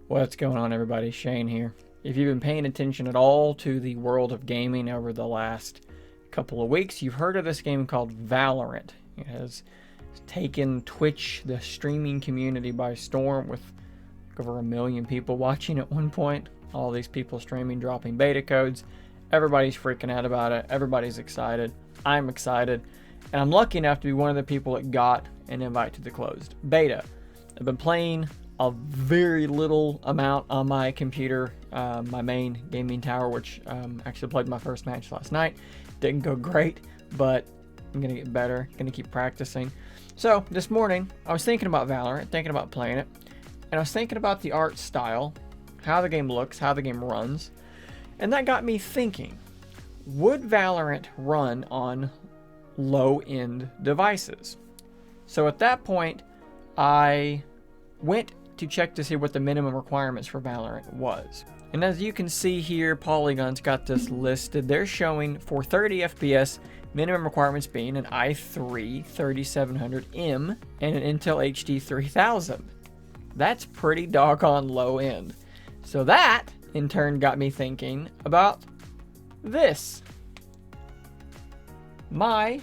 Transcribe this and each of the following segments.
What's going on, everybody? Shane here. If you've been paying attention at all to the world of gaming over the last couple of weeks, you've heard of this game called Valorant. It has taken Twitch, the streaming community, by storm, with over 1 million people watching at one point. All these people streaming, dropping beta codes. Everybody's freaking out about it. Everybody's excited. I'm excited. And I'm lucky enough to be one of the people that got an invite to the closed beta. I've been playing a very little amount on my computer, my main gaming tower, which actually played my first match last night. Didn't go great, but I'm going to get better. Going to keep practicing. So this morning, I was thinking about Valorant, thinking about playing it, and I was thinking about the art style, how the game looks, how the game runs, and that got me thinking, would Valorant run on low-end devices? So at that point, I went to check to see what the minimum requirements for Valorant was. And as you can see here, Polygon's got this listed. They're showing for 30 FPS, minimum requirements being an i3 3700M and an Intel HD 3000. That's pretty doggone low end. So that, in turn, got me thinking about this. My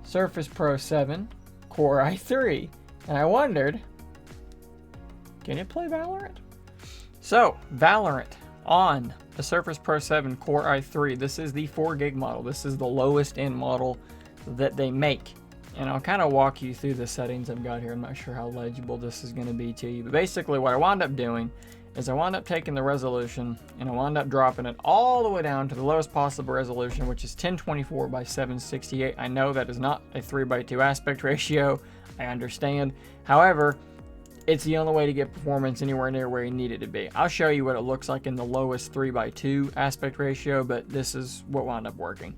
Surface Pro 7 Core i3. And I wondered, can it play Valorant? So, Valorant on the Surface Pro 7 Core i3. This is the 4 gig model. This is the lowest end model that they make. And I'll kind of walk you through the settings I've got here. I'm not sure how legible this is going to be to you. But basically what I wound up doing is I wound up taking the resolution and I wound up dropping it all the way down to the lowest possible resolution, which is 1024 by 768. I know that is not a 3:2 aspect ratio. I understand. However, it's the only way to get performance anywhere near where you need it to be. I'll show you what it looks like in the lowest 3:2 aspect ratio, but this is what wound up working.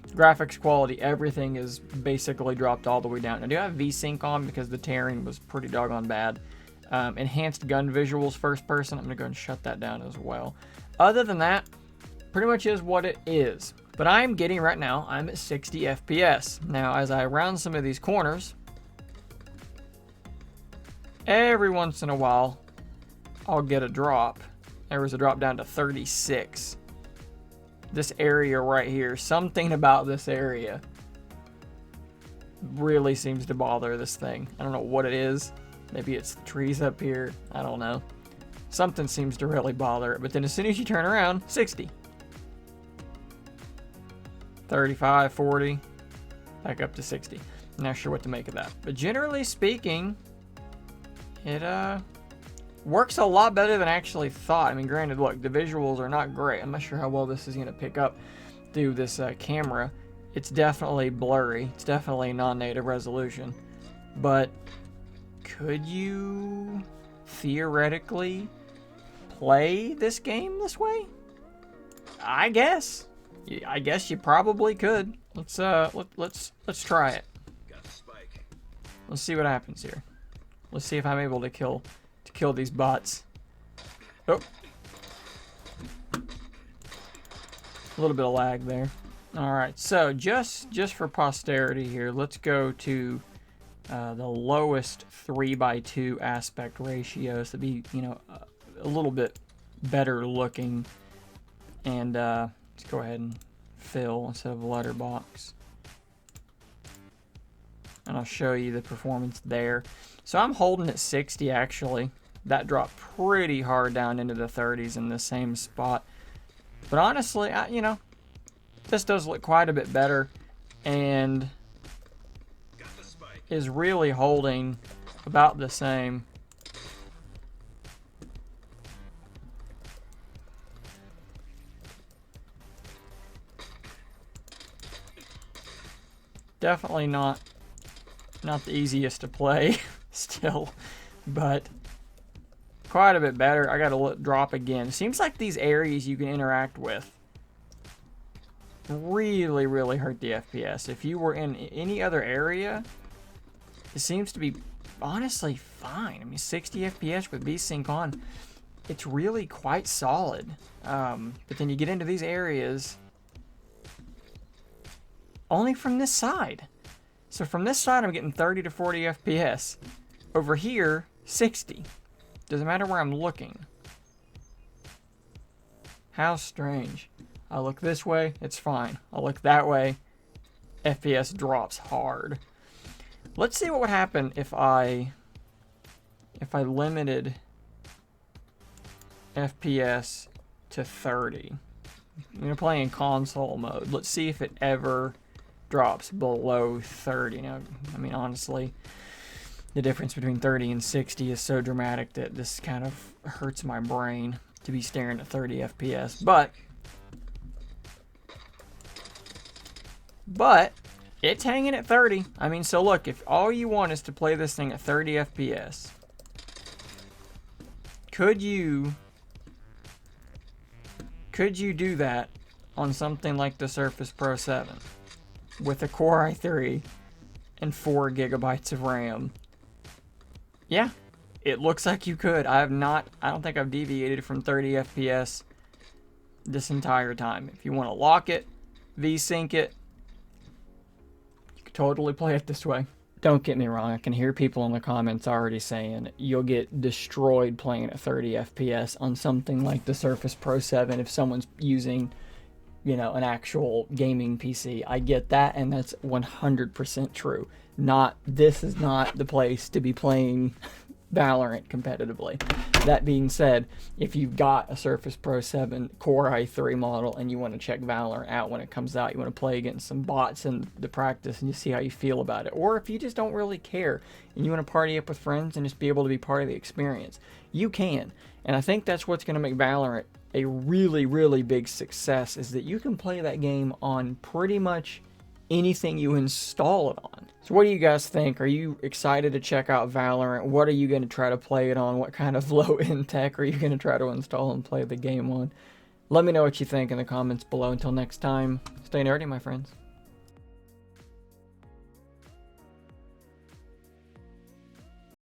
Graphics quality, everything is basically dropped all the way down. I do have VSync on because the tearing was pretty doggone bad. Enhanced gun visuals, first person. I'm going to go and shut that down as well. Other than that, pretty much is what it is. But I'm getting right now, I'm at 60 FPS. Now, as I round some of these corners, every once in a while, I'll get a drop. There was a drop down to 36. This area right here, something about this area really seems to bother this thing. I don't know what it is. Maybe it's the trees up here. I don't know. Something seems to really bother it. But then as soon as you turn around, 60. 35, 40, back up to 60. Not sure what to make of that. But generally speaking, it works a lot better than I actually thought. I mean, granted, look, the visuals are not great. I'm not sure how well this is going to pick up through this camera. It's definitely blurry. It's definitely non-native resolution. But could you theoretically play this game this way? I guess. I guess you probably could. Let's try it. Let's see what happens here. Let's see if I'm able to kill these bots. Oh. A little bit of lag there. Alright, so just for posterity here, let's go to the lowest 3:2 aspect ratio, so to be, a little bit better looking. And let's go ahead and fill instead of letterbox. And I'll show you the performance there. So I'm holding at 60 actually. That dropped pretty hard down into the 30s in the same spot. But honestly, this does look quite a bit better and is really holding about the same. Definitely not the easiest to play still, but quite a bit better. I gotta drop again. It seems like these areas you can interact with really hurt the FPS. If you were in any other area, it seems to be honestly fine. I mean, 60 FPS with VSync on, it's really quite solid. But then you get into these areas only from this side. So from this side, I'm getting 30 to 40 FPS. Over here, 60. Doesn't matter where I'm looking. How strange. I look this way, it's fine. I look that way, FPS drops hard. Let's see what would happen if I limited FPS to 30. I'm gonna play in console mode. Let's see if it ever drops below 30. Now, I mean, honestly, the difference between 30 and 60 is so dramatic that this kind of hurts my brain to be staring at 30 FPS. But it's hanging at 30. I mean, so look, if all you want is to play this thing at 30 FPS, could you do that on something like the Surface Pro 7 with a Core i3 and 4 gigabytes of RAM? Yeah, it looks like you could. I don't think I've deviated from 30 FPS this entire time. If you want to lock it, VSync it, you could totally play it this way. Don't get me wrong, I can hear people in the comments already saying you'll get destroyed playing at 30 FPS on something like the Surface Pro 7 if someone's using, you know, an actual gaming PC. I get that, and that's 100% true. This is not the place to be playing Valorant competitively. That being said, if you've got a Surface Pro 7 Core i3 model and you want to check Valorant out when it comes out, you want to play against some bots in the practice and you see how you feel about it, or if you just don't really care and you want to party up with friends and just be able to be part of the experience, you can. And I think that's what's going to make Valorant a really, really big success, is that you can play that game on pretty much anything you install it on. So what do you guys think? Are you excited to check out Valorant? What are you going to try to play it on? What kind of low-end tech are you going to try to install and play the game on? Let me know what you think in the comments below. Until next time, stay nerdy, my friends.